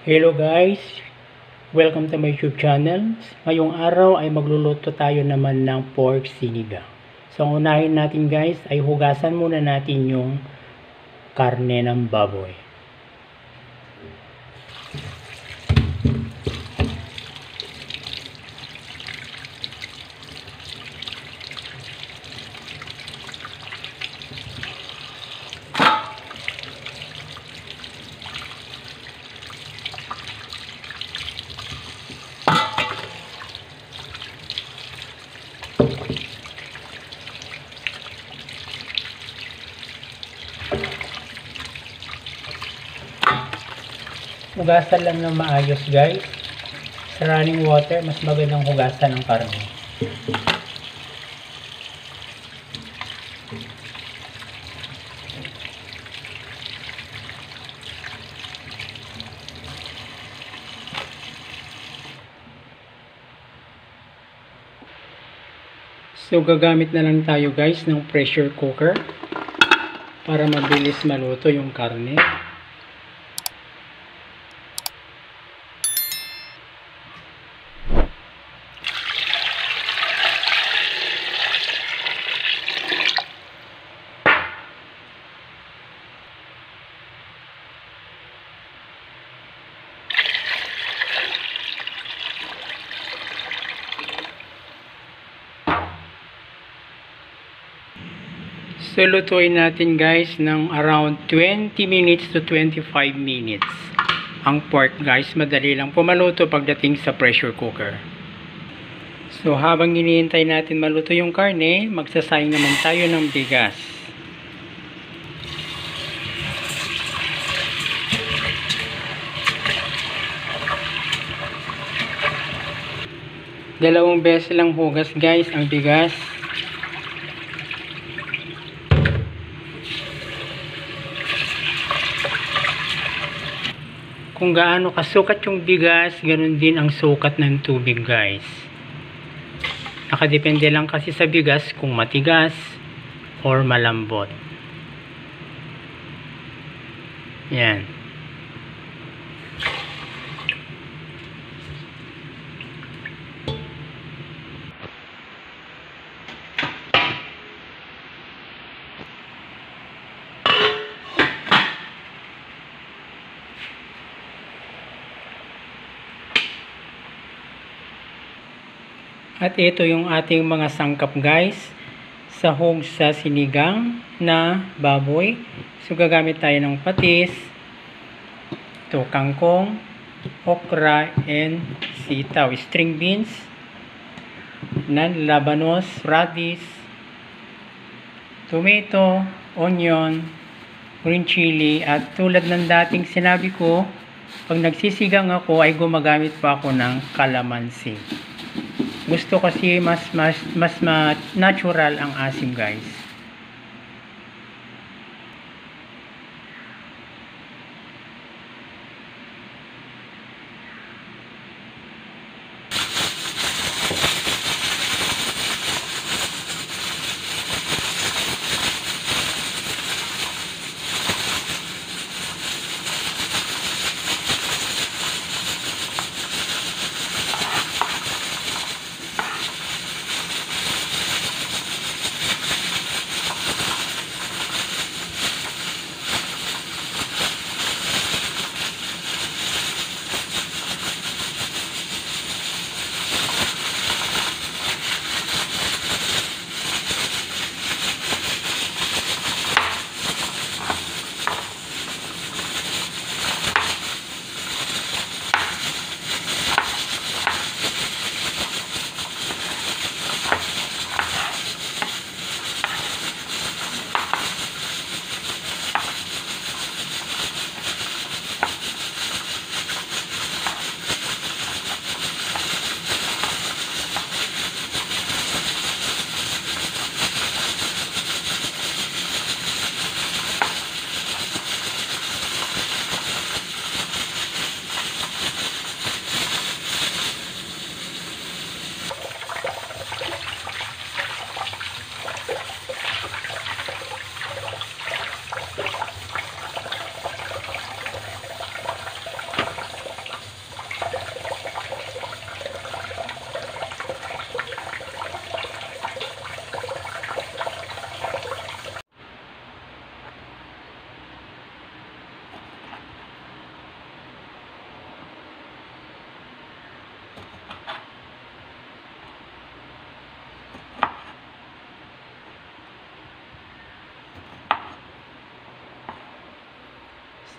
Hello guys! Welcome to my YouTube channel. Ngayong araw ay magluluto tayo naman ng pork sinigang. So ang unahin natin guys ay hugasan muna natin yung karne ng baboy. Hugasan lang ng maayos guys. Sa running water, mas magandang hugasan ng karne. So gagamit na lang tayo guys ng pressure cooker para mabilis maluto yung karne. So, lutuin natin guys ng around 20 minutes to 25 minutes. Ang pork guys, madali lang po maluto pagdating sa pressure cooker. So, habang hinihintay natin maluto yung karne, magsasayang naman tayo ng bigas. Dalawang beses lang hugas guys ang bigas. Kung gaano kasukat yung bigas, ganun din ang sukat ng tubig guys. Nakadepende lang kasi sa bigas kung matigas or malambot. Yan. At ito yung ating mga sangkap guys. Sahog sa sinigang na baboy. So gagamit tayo ng patis, ito kangkong, okra, and sitaw. String beans, labanos, radish, tomato, onion, green chili, at tulad ng dating sinabi ko, pag nagsisigang ako ay gumagamit pa ako ng kalamansi. Gusto kasi mas natural ang asim guys.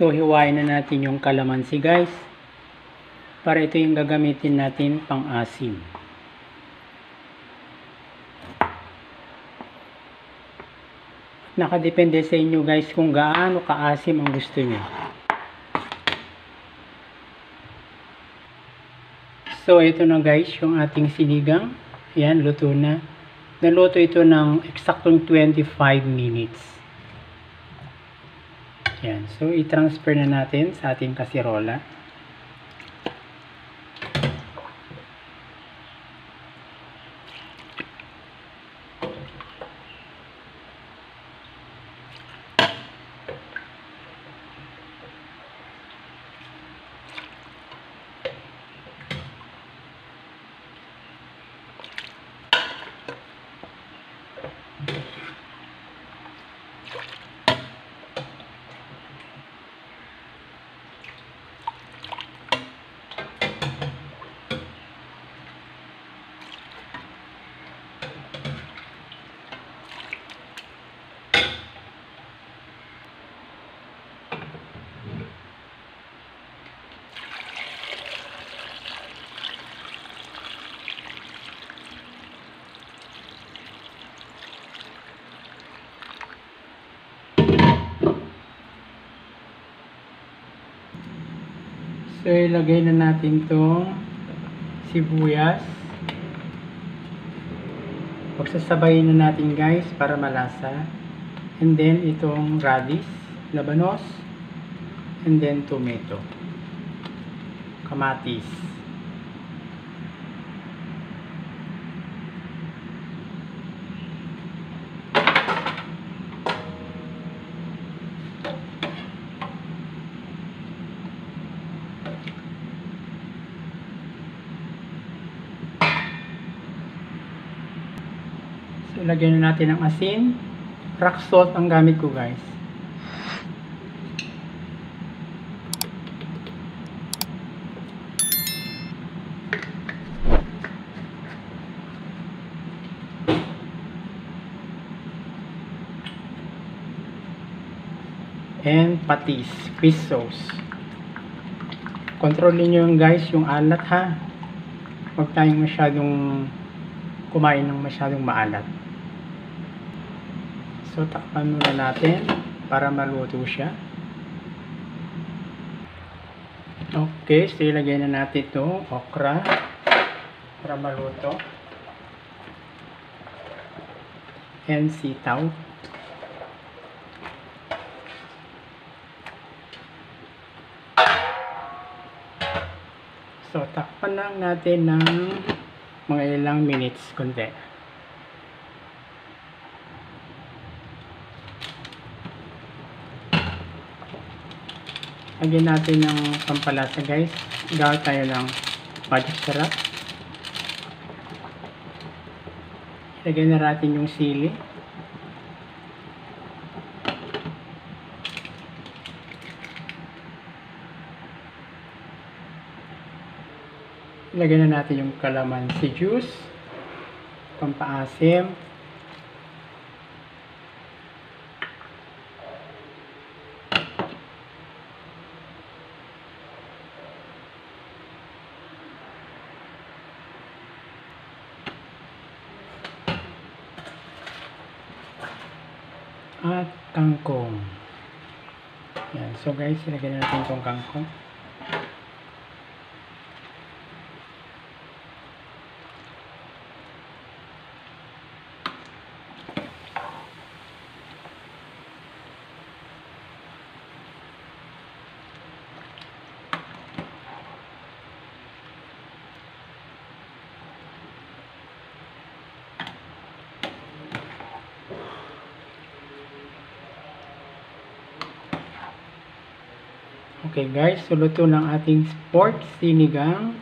So, hiwain na natin yung kalamansi guys. Para ito yung gagamitin natin pang asim. Nakadepende sa inyo guys kung gaano kaasim ang gusto nyo. So, ito na guys yung ating sinigang. Ayan, luto na. Naluto ito ng eksaktong 25 minutes. Ayan, so i-transfer na natin sa ating kasirola. So, ilagay na natin itong sibuyas. Pagsasabayin na natin guys para malasa. And then, itong radish, labanos. And then, tomato. Kamatis. So, lagyan na natin ng asin. Rock salt ang gamit ko guys. And patis, fish sauce. Kontrolin nyo guys yung alat ha. Huwag tayong masyadong kumain ng masyadong maalat. So, takpan muna natin para maluto siya. Okay, so ilagay na natin ito, okra, para maluto. And sitaw. So, takpan lang natin ng mga ilang minutes konti. Lagyan natin ng pampalasa guys. Gawin tayo ng magic sarap. Lagyan na natin yung sili. Lagyan na natin yung calamansi juice. Pampaasim. At kangkong. Yan. So guys, ilagay na natin itong kangkong. Okay guys, so luto ng ating pork sinigang.